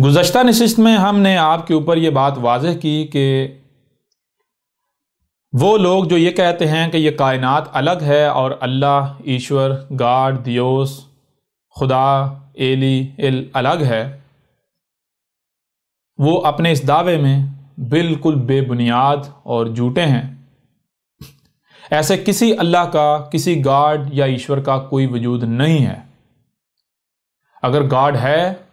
गुज़श्ता नशिस्त में हमने आपके ऊपर ये बात वाज़ेह की कि वो लोग जो ये कहते हैं कि ये कायनात अलग है और अल्लाह, ईश्वर, गॉड, दियोस, खुदा, एल अलग है, वो अपने इस दावे में बिल्कुल बेबुनियाद और झूठे हैं। ऐसे किसी अल्लाह का, किसी गॉड या ईश्वर का कोई वजूद नहीं है। अगर गॉड है,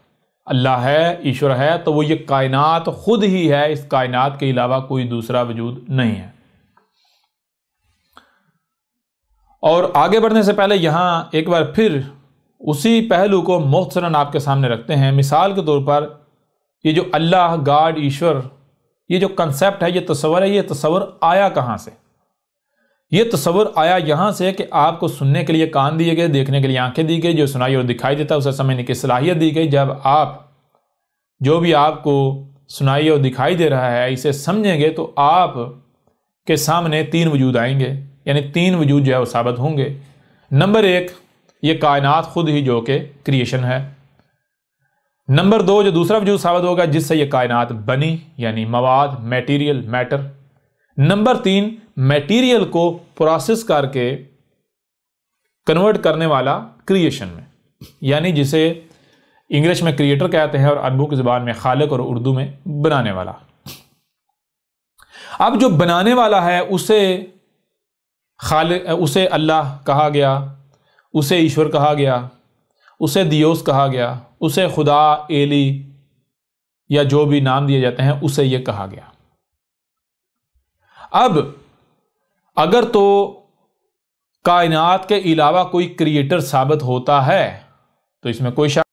अल्लाह है, ईश्वर है, तो वो ये कायनात खुद ही है, इस कायनात के अलावा कोई दूसरा वजूद नहीं है। और आगे बढ़ने से पहले यहां एक बार फिर उसी पहलू को मुख्तसरन आपके सामने रखते हैं। मिसाल के तौर पर ये जो अल्लाह, गॉड, ईश्वर, ये जो कंसेप्ट है, ये तस्वर है, ये तस्वर आया कहां से? ये तस्वर आया यहां से कि आपको सुनने के लिए कान दिए गए, देखने के लिए आंखें दी गई, जो सुनाई और दिखाई देता है उसे समझने की सलाहियत दी गई। जब आप जो भी आपको सुनाई और दिखाई दे रहा है इसे समझेंगे तो आप के सामने तीन वजूद आएंगे, यानी तीन वजूद जो है वो साबित होंगे। नंबर एक, ये कायनात खुद ही जो कि क्रिएशन है। नंबर दो, जो दूसरा वजूद साबित होगा जिससे ये कायनात बनी, यानी मवाद, मटेरियल, मैटर। नंबर तीन, मटेरियल को प्रोसेस करके कन्वर्ट करने वाला क्रिएशन में, यानी जिसे इंग्लिश में क्रिएटर कहते हैं और अरबू की ज़बान में खालिक और उर्दू में बनाने वाला। अब जो बनाने वाला है उसे खालिक, उसे अल्लाह कहा गया, उसे ईश्वर कहा गया, उसे दियोस कहा गया, उसे खुदा, एली या जो भी नाम दिए जाते हैं उसे यह कहा गया। अब अगर तो कायनात के अलावा कोई क्रिएटर साबित होता है तो इसमें कोई शक,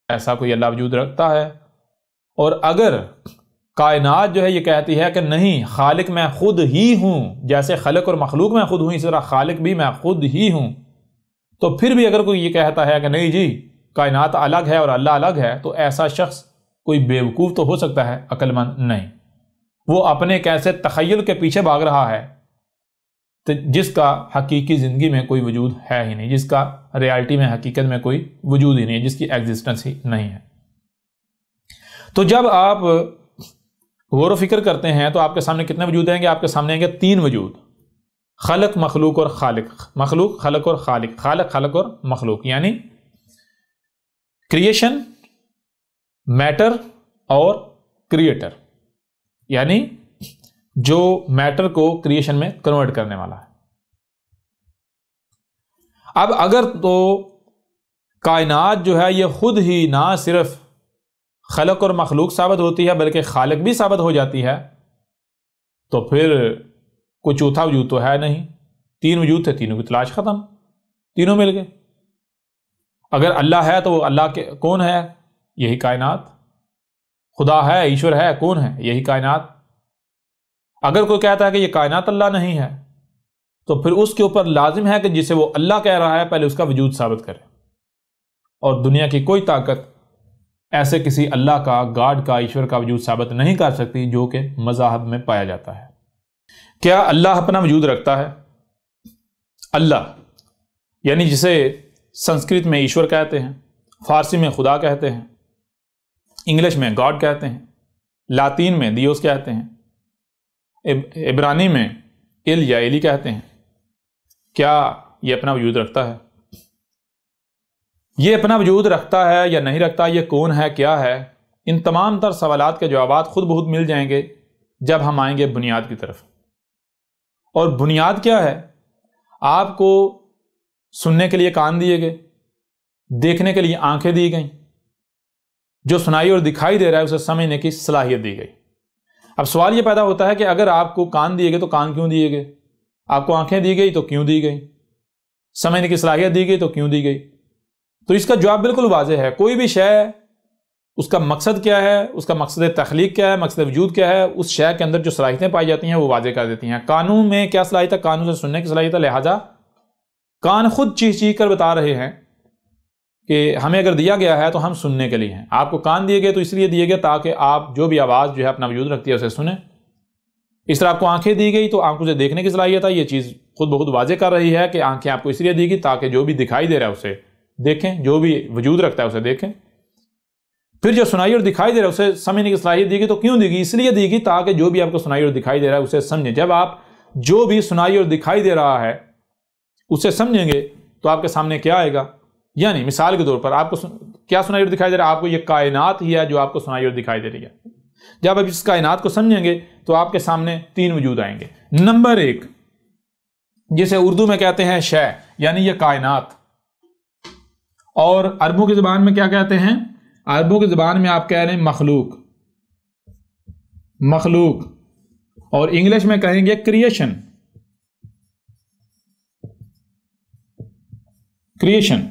ऐसा कोई अल्लाह वजूद रखता है। और अगर कायनात जो है ये कहती है कि नहीं, खालिक मैं खुद ही हूं, जैसे खलक और मखलूक मैं खुद हूं इसी तरह खालिक भी मैं खुद ही हूं, तो फिर भी अगर कोई ये कहता है कि नहीं जी कायनात अलग है और अल्लाह अलग है, तो ऐसा शख्स कोई बेवकूफ़ तो हो सकता है, अक्लमंद नहीं। वो अपने कैसे तखय्युल के पीछे भाग रहा है तो जिसका हकीकी ज़िंदगी में कोई वजूद है ही नहीं, जिसका रियलिटी में, हकीकत में कोई वजूद ही नहीं है, जिसकी एग्जिस्टेंस ही नहीं है। तो जब आप गौर व फिक्र करते हैं तो आपके सामने कितने वजूद आएंगे? आपके सामने आएंगे तीन वजूद, खलक, मखलूक और खालिक। मखलूक, खलक और खालिक, खालिक, खलक और मखलूक, यानी क्रिएशन, मैटर और क्रिएटर, यानी जो मैटर को क्रिएशन में कन्वर्ट करने वाला है। अब अगर तो कायनात जो है ये खुद ही ना सिर्फ खलक और मखलूक साबित होती है बल्कि खालिक भी साबित हो जाती है, तो फिर कोई चौथा वजूद तो है नहीं। तीन वजूद थे, तीनों की तलाश खत्म, तीनों मिल गए। अगर अल्लाह है तो वो अल्लाह के कौन है? यही कायनात। खुदा है, ईश्वर है, कौन है? यही कायनात। अगर कोई कहता है कि ये कायनात अल्लाह नहीं है तो फिर उसके ऊपर लाजिम है कि जिसे वो अल्लाह कह रहा है पहले उसका वजूद साबित करे। और दुनिया की कोई ताकत ऐसे किसी अल्लाह का, गॉड का, ईश्वर का वजूद साबित नहीं कर सकती जो कि मज़ाहब में पाया जाता है। क्या अल्लाह अपना वजूद रखता है? अल्लाह यानी जिसे संस्कृत में ईश्वर कहते हैं, फारसी में खुदा कहते हैं, इंग्लिश में गॉड कहते हैं, लातीन में दियोस कहते हैं, इब्रानी में इल या एली कहते हैं। क्या ये अपना वजूद रखता है? ये अपना वजूद रखता है या नहीं रखता? ये कौन है, क्या है? इन तमाम तर सवालात के जवाब खुद बहुत मिल जाएंगे जब हम आएंगे बुनियाद की तरफ। और बुनियाद क्या है? आपको सुनने के लिए कान दिए गए, देखने के लिए आंखें दी गई, जो सुनाई और दिखाई दे रहा है उसे समझने की सलाहियत दी गई। अब सवाल यह पैदा होता है कि अगर आपको कान दिए गए तो कान क्यों दिए गए? आपको आंखें दी गई तो क्यों दी गई? समझने की सलाहियत दी गई तो क्यों दी गई? तो इसका जवाब बिल्कुल वाज़ेह है। कोई भी शय, उसका मकसद क्या है, उसका मकसद तख्लीक क्या है, मकसद वजूद क्या है, उस शय के अंदर जो सलाहियतें पाई जाती हैं वो वाज़ेह कर देती हैं। कानून में क्या सलाहियत है? कानून से सुनने की सलाहियत है, लिहाजा कान खुद चीख चीख कर बता रहे हैं कि हमें अगर दिया गया है तो हम सुनने के लिए हैं। आपको कान दिए गए तो इसलिए दिए गए ताकि आप जो भी आवाज़ जो है अपना वजूद रखती है उसे सुने। इस तरह आपको आंखें दी गई तो आंखों से देखने की सलाहियत है। ये चीज़ खुद बहुत वाज़ेह कर रही है कि आंखें आपको इसलिए दी गई ताकि जो भी दिखाई दे रहा है उसे देखें, जो भी वजूद रखता है उसे देखें। फिर जो सुनाई और दिखाई दे रहा है उसे समझने की सलाहियत दी गई। तो क्यों दी गई? इसलिए दी गई ताकि जो भी आपको सुनाई और दिखाई दे रहा है उसे समझें। जब आप जो भी सुनाई और दिखाई दे रहा है उसे समझेंगे तो आपके सामने क्या आएगा। यानी मिसाल के तौर पर आपको क्या सुनाई और दिखाई दे रहा है? आपको ये कायनात ही है जो आपको सुनाई और दिखाई दे रही है। जब आप इस कायनात को समझेंगे तो आपके सामने तीन वजूद आएंगे। नंबर एक, जिसे उर्दू में कहते हैं शय, यानी ये कायनात, और अरबों की ज़बान में क्या कहते हैं? अरबों की ज़बान में आप कह रहे हैं मखलूक, मखलूक, और इंग्लिश में कहेंगे क्रिएशन, क्रिएशन।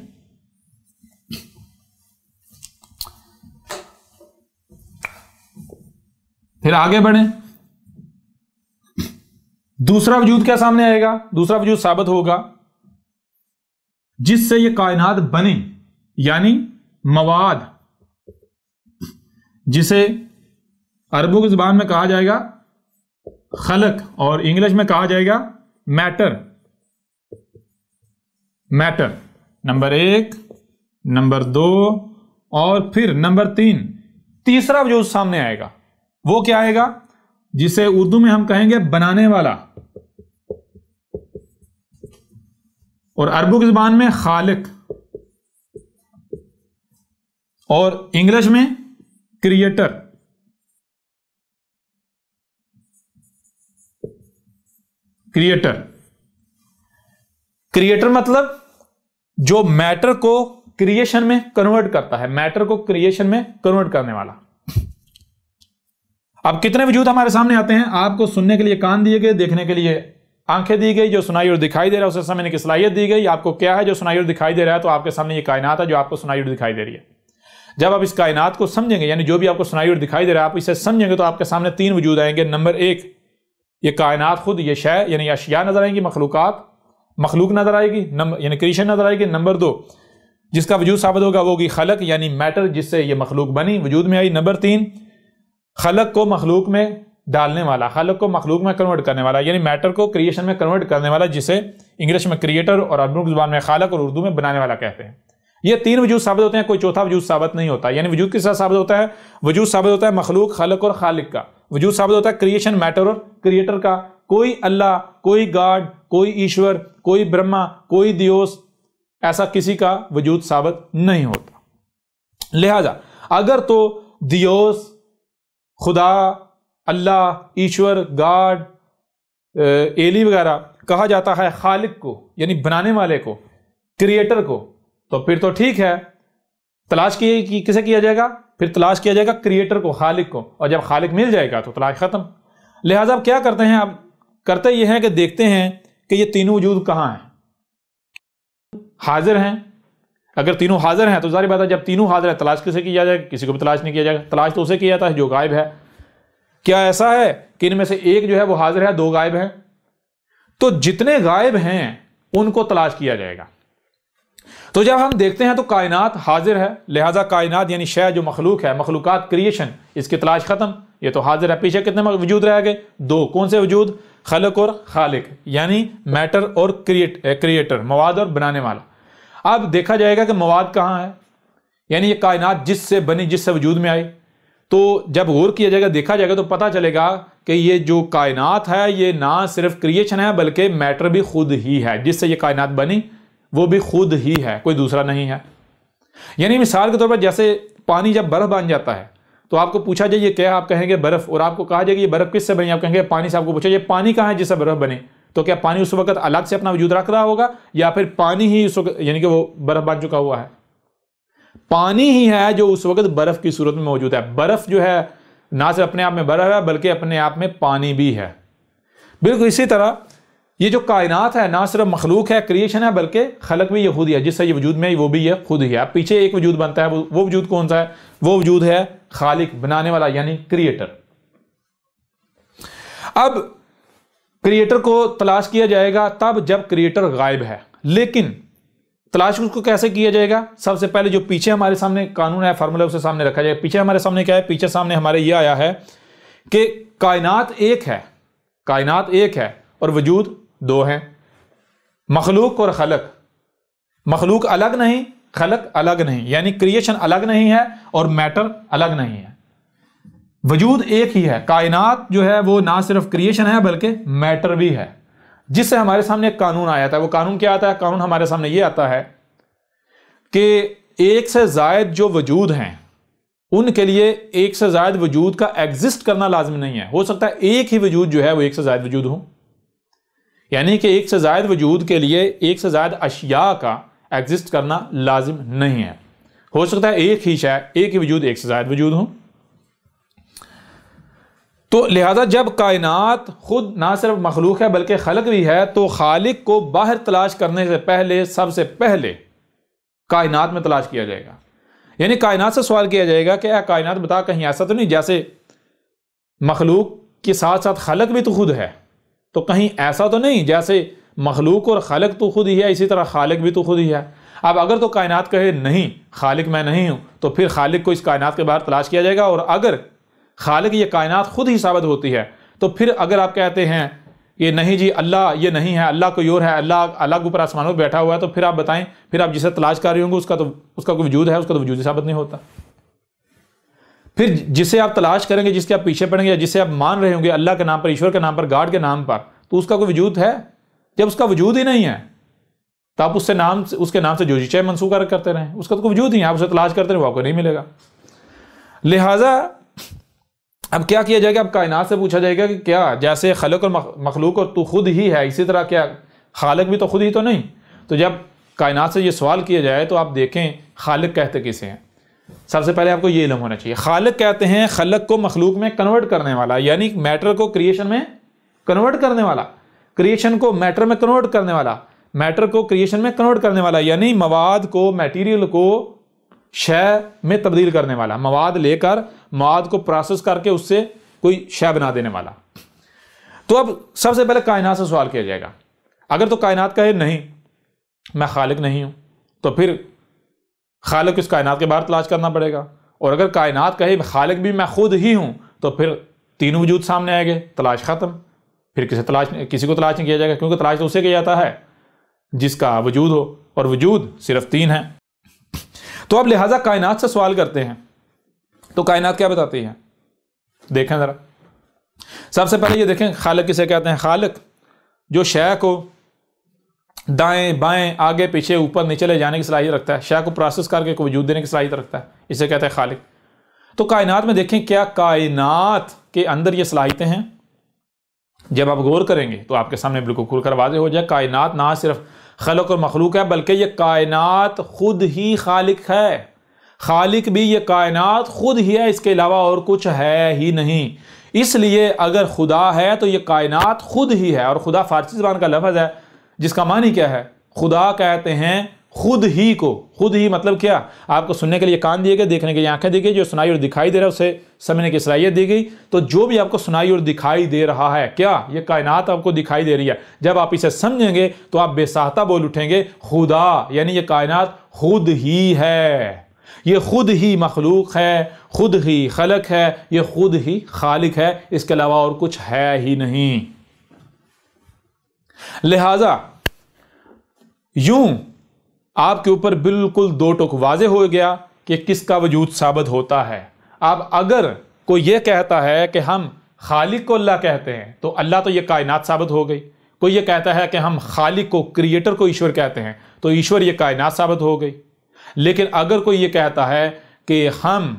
फिर आगे बढ़ें, दूसरा वजूद क्या सामने आएगा? दूसरा वजूद साबित होगा जिससे ये कायनात बने, यानी मवाद, जिसे अरबों की ज़बान में कहा जाएगा खलक और इंग्लिश में कहा जाएगा मैटर, मैटर। नंबर एक, नंबर दो, और फिर नंबर तीन, तीसरा वजूद सामने आएगा। वो क्या आएगा? जिसे उर्दू में हम कहेंगे बनाने वाला, और अरबों की ज़बान में खालिक, और इंग्लिश में क्रिएटर। क्रिएटर, क्रिएटर मतलब जो मैटर को क्रिएशन में कन्वर्ट करता है, मैटर को क्रिएशन में कन्वर्ट करने वाला। अब कितने वजूद हमारे सामने आते हैं? आपको सुनने के लिए कान दिए गए, देखने के लिए आंखें दी गई, जो सुनाई और दिखाई दे रहा है उसे समझने की सलाहियत दी गई। आपको क्या है जो सुनाई और दिखाई दे रहा है? तो आपके सामने ये कायनात है जो आपको सुनाई और दिखाई दे रही है। जब आप इस कायनात को समझेंगे, यानी जो भी आपको सुनाई और दिखाई दे रहा है आप इसे समझेंगे, तो आपके सामने तीन वजूद आएंगे। नंबर एक, ये कायनात खुद, ये शय यानी अशिया नजर आएंगी, मखलूकात, मखलूक नजर आएगी, यानी क्रिएशन नजर आएगी। नंबर दो, जिसका वजूद साबित होगा वो होगी खलक, यानी मैटर, जिससे ये मखलूक बनी, वजूद में आई। नंबर तीन, खलक को मखलूक में डालने वाला, खलक को मखलूक में कन्वर्ट करने वाला, यानी मैटर को क्रिएशन में कन्वर्ट करने वाला, जिसे इंग्लिश में क्रिएटर और अरबी ज़ुबान में खालक और उर्दू में बनाने वाला कहते हैं। ये तीन वजूद साबित होते हैं, कोई चौथा वजूद साबित नहीं होता। यानी वजूद किस साथ साबित होता है? वजूद साबित होता है मखलूक, खलक और खालिक का। वजूद साबित होता है क्रिएशन, मैटर और क्रिएटर का। कोई अल्लाह, कोई गॉड, कोई ईश्वर, कोई ब्रह्मा, कोई दियोस, ऐसा किसी का वजूद साबित नहीं होता। लिहाजा अगर तो दियोस, खुदा, अल्लाह, ईश्वर, गॉड, एली वगैरह कहा जाता है खालिक को, यानी बनाने वाले को, क्रिएटर को, तो फिर तो ठीक है, तलाश किसे किया जाएगा? फिर तलाश किया जाएगा क्रिएटर को, खालिक को, और जब खालिक मिल जाएगा तो तलाश खत्म। लिहाजा अब क्या करते हैं? अब करते यह है कि देखते हैं कि ये तीनों वजूद कहां हैं, हाजिर हैं। अगर तीनों हाजिर हैं तो जाहिर बात है जब तीनों हाजिर हैं तलाश किसे किया जाएगा? किसी को भी तलाश नहीं किया जाएगा। तलाश तो उसे किया जाता है जो गायब है। क्या ऐसा है कि इनमें से एक जो है वो हाजिर है, दो गायब हैं? तो जितने गायब हैं उनको तलाश किया जाएगा। तो जब हम देखते हैं तो कायनात हाजिर है, लिहाजा कायनात यानी शय जो मखलूक है, मखलूकात, क्रिएशन, इसकी तलाश खत्म, ये तो हाजिर है। पीछे कितने वजूद रह गए? दो। कौन से वजूद? खलक और खालिक, यानी मैटर और क्रिएटर, मवाद और बनाने वाला। अब देखा जाएगा कि मवाद कहाँ है, यानी ये कायनात जिससे बनी, जिससे वजूद में आई। तो जब गौर किया जाएगा, देखा जाएगा, तो पता चलेगा कि ये जो कायनात है ये ना सिर्फ क्रिएशन है बल्कि मैटर भी खुद ही है। जिससे ये कायनात बनी वो भी खुद ही है, कोई दूसरा नहीं है। यानी मिसाल के तौर पर जैसे पानी जब बर्फ बन जाता है तो आपको पूछा जाए ये क्या है, आप कहेंगे बर्फ, और आपको कहा जाएगा ये बर्फ किससे बनी, आप कहेंगे पानी से। आपको पूछा ये पानी कहाँ है जिससे बर्फ बने, तो क्या पानी उस वक्त अलग से अपना वजूद रख रहा होगा, या फिर पानी ही उस वक्त यानी कि वो बर्फ बन चुका हुआ है? पानी ही है जो उस वक्त बर्फ की सूरत में मौजूद है। बर्फ जो है ना सिर्फ अपने आप में बर्फ है बल्कि अपने आप में पानी भी है। बिल्कुल इसी तरह ये जो कायनात है ना सिर्फ मखलूक है, क्रिएशन है, बल्कि खलक भी ये खुद ही है, जिससे ये वजूद में वो भी ये खुद ही है। पीछे एक वजूद बनता है, वो वजूद कौन सा है? वो वजूद है खालिक, बनाने वाला, यानी क्रिएटर। अब क्रिएटर को तलाश किया जाएगा तब जब क्रिएटर गायब है। लेकिन तलाश उसको कैसे किया जाएगा? सबसे पहले जो पीछे हमारे सामने कानून है, फार्मूला, उसे सामने रखा जाएगा। पीछे हमारे सामने क्या है? पीछे सामने हमारे ये आया है कि कायनात एक है, कायनात एक है और वजूद दो हैं, मखलूक और खलक। मखलूक अलग नहीं, खलक अलग नहीं, यानी क्रिएशन अलग नहीं है और मैटर अलग नहीं है, वजूद एक ही है। कायनात जो है वो ना सिर्फ क्रिएशन है बल्कि मैटर भी है, जिससे हमारे सामने एक कानून आया था। वो कानून क्या आता है? कानून हमारे सामने ये आता है कि एक से ज्यादा जो वजूद हैं उनके लिए एक से ज्यादा वजूद का एग्जिस्ट करना लाजमी नहीं है। हो सकता है एक ही वजूद जो है वो एक से ज्यादा वजूद हो, यानी कि एक से ज्यादा वजूद के लिए एक से ज्यादा अशिया का एग्जिस्ट करना लाजिम नहीं है। हो सकता है एक ही शय, एक ही वजूद, एक से ज्यादा वजूद हो। तो लिहाजा जब कायनात खुद ना सिर्फ मखलूक है बल्कि खलक भी है, तो खालिक को बाहर तलाश करने से पहले सबसे पहले कायनात में तलाश किया जाएगा। यानी कायनात से सवाल किया जाएगा कि कायनात बता, कहीं ऐसा तो नहीं जैसे मखलूक के साथ साथ खलक भी तो खुद है, तो कहीं ऐसा तो नहीं जैसे मखलूक और खलक तो खुद ही है इसी तरह खालिक भी तो खुद ही है। अब अगर तो कायनात कहे नहीं खालिक मैं नहीं हूं, तो फिर खालिक को इस कायनात के बाहर तलाश किया जाएगा। और अगर खालिक ये कायनात खुद ही साबित होती है, तो फिर अगर आप कहते हैं कि नहीं जी अल्लाह ये नहीं है, अल्लाह कोई और है, अल्लाह अलग ऊपर आसमानों में बैठा हुआ है, तो फिर आप बताएं, फिर आप जिसे तलाश कर रहे होंगे उसका कोई वजूद है? उसका तो वजूद ही साबित नहीं होता। फिर जिसे आप तलाश करेंगे, जिसके आप पीछे पड़ेंगे, या जिसे आप मान रहे होंगे अल्लाह के नाम पर, ईश्वर के नाम पर, गॉड के नाम पर, तो उसका कोई वजूद है? जब उसका वजूद ही नहीं है तो आप उसके नाम से जो चाहे मंसूब करते रहें, उसका तो कोई वजूद ही है। आप उसे तलाश करते रहे, वो आपको नहीं मिलेगा। लिहाजा अब क्या किया जाएगा? अब कायनात से पूछा जाएगा कि क्या जैसे खलक और मखलूक और तू खुद ही है, इसी तरह क्या खालिक भी तो खुद ही तो नहीं? तो जब कायनात से ये सवाल किया जाए तो आप देखें खालिक कहते किसे हैं। सबसे पहले आपको ये इल्म होना चाहिए, खालिक कहते हैं खलक को मखलूक में कन्वर्ट करने वाला, यानी मैटर को क्रिएशन में कन्वर्ट करने वाला, क्रिएशन को मैटर में कन्वर्ट करने वाला, मैटर को क्रिएशन में कन्वर्ट करने वाला, यानी मवाद को, मटेरियल को शय में तब्दील करने वाला, मवाद लेकर मवाद को प्रोसेस करके उससे कोई शय बना देने वाला। तो अब सबसे पहले कायनात से सवाल किया जाएगा। अगर तो कायनात कहे नहीं मैं खालिक नहीं हूं, तो फिर खालिक इस कायनात के बाहर तलाश करना पड़ेगा। और अगर कायनात कहे खालिक भी मैं खुद ही हूं, तो फिर तीन वजूद सामने आएंगे, तलाश खत्म। फिर किसी को तलाश नहीं किया जाएगा, क्योंकि तलाश तो उसे किया जाता है जिसका वजूद हो, और वजूद सिर्फ तीन है। तो अब लिहाजा कायनात से सवाल करते हैं, तो कायनात क्या बताती है? देखें जरा। सबसे पहले ये देखें खालिक किसे कहते हैं। खालिक जो शय को दाएं बाएं आगे पीछे ऊपर नीचे ले जाने की सलाहियत रखता है, शय को प्रोसेस करके को वजूद देने की सलाहियत रखता है, इसे कहते हैं खालिक। तो कायनात में देखें क्या कायनात के अंदर ये सलाहियतें हैं? जब आप गौर करेंगे तो आपके सामने बिल्कुल खुलकर वाज़ेह हो जाए, कायनात ना सिर्फ खलक और मखलूक है बल्कि ये कायनात खुद ही खालिक है। खालिक भी ये कायनात खुद ही है, इसके अलावा और कुछ है ही नहीं। इसलिए अगर खुदा है तो ये कायनात खुद ही है। और खुदा फारसी ज़बान का लफ्ज़ है जिसका मानी क्या है? खुदा कहते हैं खुद ही को। खुद ही मतलब क्या? आपको सुनने के लिए कान दिए गए, देखने के लिए आंखें दी गई, जो सुनाई और दिखाई दे रहा है उसे समझने की सलाहियत दी गई। तो जो भी आपको सुनाई और दिखाई दे रहा है, क्या ये कायनात आपको दिखाई दे रही है? जब आप इसे समझेंगे तो आप बेसाहता बोल उठेंगे खुदा, यानी ये कायनात खुद ही है, ये खुद ही मखलूक है, खुद ही खलक है, ये खुद ही खालिक है, इसके अलावा और कुछ है ही नहीं। लिहाजा यूं आपके ऊपर बिल्कुल दो टुक वाज़ेह हो गया कि किसका वजूद साबित होता है। अब अगर कोई ये कहता है कि हम खालिक को अल्लाह कहते हैं, तो अल्लाह तो ये कायनात साबित हो गई। कोई ये कहता है कि हम खालिक को, क्रिएटर को ईश्वर कहते हैं, तो ईश्वर ये कायनात साबित हो गई। लेकिन अगर कोई ये कहता है कि हम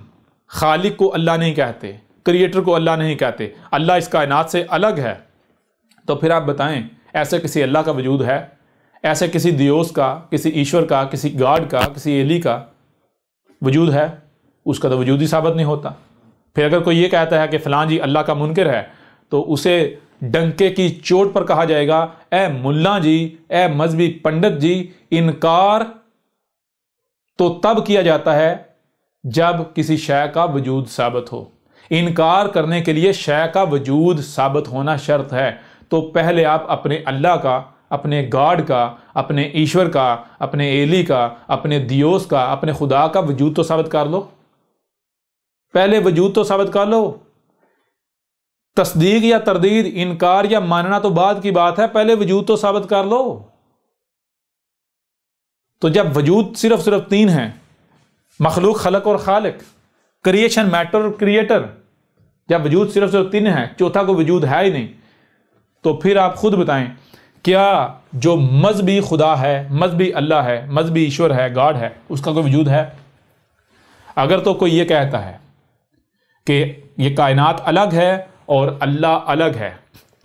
खालिक को अल्लाह नहीं कहते, क्रिएटर को अल्लाह नहीं कहते, अल्लाह इस कायनात से अलग है, तो फिर आप बताएं ऐसे किसी अल्लाह का वजूद है? ऐसे किसी दियोस का, किसी ईश्वर का, किसी गॉड का, किसी एली का वजूद है? उसका तो वजूद ही साबित नहीं होता। फिर अगर कोई ये कहता है कि फलां जी अल्लाह का मुनकर है, तो उसे डंके की चोट पर कहा जाएगा, ए मुल्ला जी, ए मजहबी पंडित जी, इनकार तो तब किया जाता है जब किसी शय का वजूद साबित हो। इनकार करने के लिए शय का वजूद साबित होना शर्त है। तो पहले आप अपने अल्लाह का, अपने गॉड का, अपने ईश्वर का, अपने एली का, अपने दियोस का, अपने खुदा का वजूद तो साबित कर लो। पहले वजूद तो साबित कर लो। तस्दीक या तरदीद, इनकार या मानना तो बाद की बात है, पहले वजूद तो साबित कर लो। तो जब वजूद सिर्फ तीन हैं, मखलूक, खलक और खालिक, क्रिएशन, मैटर और क्रिएटर, जब वजूद सिर्फ तीन है, चौथा कोई वजूद है ही नहीं, तो फिर आप खुद बताएं क्या जो मजहबी खुदा है, मजहबी अल्लाह है, मजहबी ईश्वर है, गॉड है, उसका कोई वजूद है? अगर तो कोई ये कहता है कि ये कायनात अलग है और अल्लाह अलग है,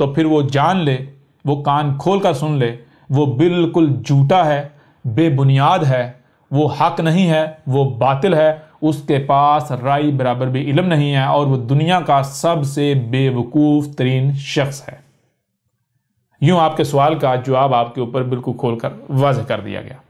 तो फिर वो जान ले, वो कान खोल कर सुन ले, वो बिल्कुल झूठा है, बेबुनियाद है, वो हक नहीं है, वो बातिल है, उसके पास राई बराबर भी इल्म नहीं है और वो दुनिया का सबसे बेवकूफ़ तरीन शख्स है। यूं आपके सवाल का जवाब आपके ऊपर बिल्कुल खोलकर वाज़ेह कर दिया गया।